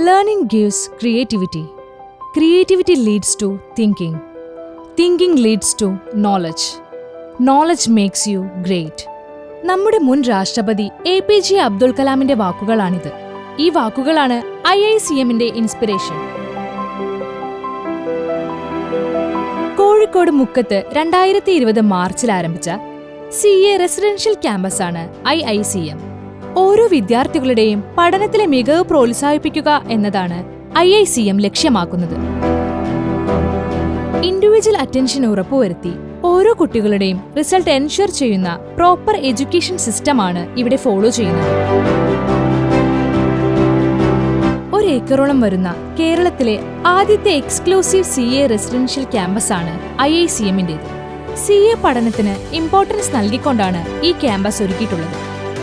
Learning gives creativity. Creativity leads to thinking. Thinking leads to knowledge. Knowledge makes you great. നമ്മുടെ മുൻ രാഷ്ട്രപതി APJ Abdul കലാമിന്റെ വാക്കുകളാണിത്. ഈ വാക്കുകളാണ് IICMന്റെ ഇൻസ്പിറേഷൻ. കോഴിക്കോട് മുക്കത്ത് 2020 മാർച്ചിൽ ആരംഭിച്ച CA റെസിഡൻഷ്യൽ ക്യാമ്പസാണ് IICM. ഓരോ വിദ്യാർത്ഥികളുടെയും പഠനത്തിലെ മികവ് പ്രോത്സാഹിപ്പിക്കുക എന്നതാണ് IICM ലക്ഷ്യമാക്കുന്നത്. ഇൻഡിവിജ്വൽ അറ്റൻഷൻ ഉറപ്പുവരുത്തി ഓരോ കുട്ടികളുടെയും റിസൾട്ട് എൻഷുർ ചെയ്യുന്ന പ്രോപ്പർ എഡ്യൂക്കേഷൻ സിസ്റ്റമാണ് ഇവിടെ ഫോളോ ചെയ്യുന്നത്. 1 ഏക്കറോളം വരുന്ന കേരളത്തിലെ ആദ്യത്തെ എക്സ്ക്ലൂസീവ് CA റെസിഡൻഷ്യൽ ക്യാമ്പസാണ് IICMന്റേത്. CA പഠനത്തിന് ഇമ്പോർട്ടൻസ് നൽകിക്കൊണ്ടാണ് ഈ ക്യാമ്പസ് ഒരുക്കിയിട്ടുള്ളത്.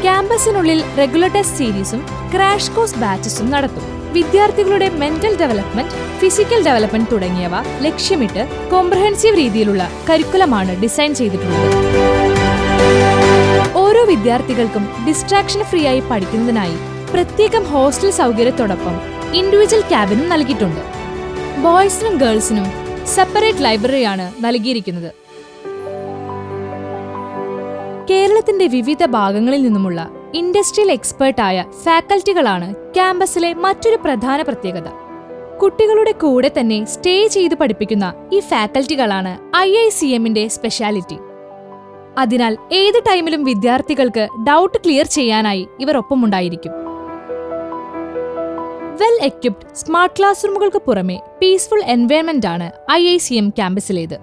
ക്യാമ്പസിനുള്ളിൽ റെഗുലർ ടെസ്റ്റ് സീരീസും ക്രാഷ് കോഴ്സ് ബാച്ചസും നടത്തും. വിദ്യാർത്ഥികളുടെ മെന്റൽ ഡെവലപ്മെന്റ്, ഫിസിക്കൽ ഡെവലപ്മെന്റ് തുടങ്ങിയവ ലക്ഷ്യമിട്ട് കോംപ്രഹെൻസീവ് രീതിയിലുള്ള കരിക്കുലമാണ് ഡിസൈൻ ചെയ്തിട്ടുള്ളത്. ഓരോ വിദ്യാർത്ഥികൾക്കും ഡിസ്ട്രാക്ഷൻ ഫ്രീ ആയി പഠിക്കുന്നതിനായി പ്രത്യേകം ഹോസ്റ്റൽ സൗകര്യത്തോടൊപ്പം ഇൻഡിവിജ്വൽ ക്യാബിനും നൽകിയിട്ടുണ്ട്. ബോയ്സിനും ഗേൾസിനും സെപ്പറേറ്റ് ലൈബ്രറിയാണ് നൽകിയിരിക്കുന്നത്. കേരളത്തിന്റെ വിവിധ ഭാഗങ്ങളിൽ നിന്നുമുള്ള ഇൻഡസ്ട്രിയൽ എക്സ്പേർട്ടായ ഫാക്കൽറ്റികളാണ് ക്യാമ്പസിലെ മറ്റൊരു പ്രധാന പ്രത്യേകത. കുട്ടികളുടെ കൂടെ തന്നെ സ്റ്റേ ചെയ്ത് പഠിപ്പിക്കുന്ന ഈ ഫാക്കൽറ്റികളാണ് IICMന്റെ സ്പെഷ്യാലിറ്റി. അതിനാൽ ഏത് ടൈമിലും വിദ്യാർത്ഥികൾക്ക് ഡൗട്ട് ക്ലിയർ ചെയ്യാനായി ഇവർ ഒപ്പമുണ്ടായിരിക്കും. വെൽ എക്വിപ്ഡ് സ്മാർട്ട് ക്ലാസ് റൂമുകൾക്ക് പുറമെ പീസ്ഫുൾ എൻവയൺമെന്റ് ആണ് IICM ക്യാമ്പസിലേത്.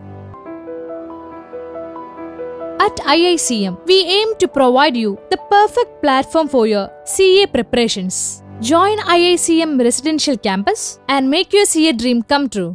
At IICM, we aim to provide you the perfect platform for your CA preparations. Join IICM Residential Campus and make your CA dream come true.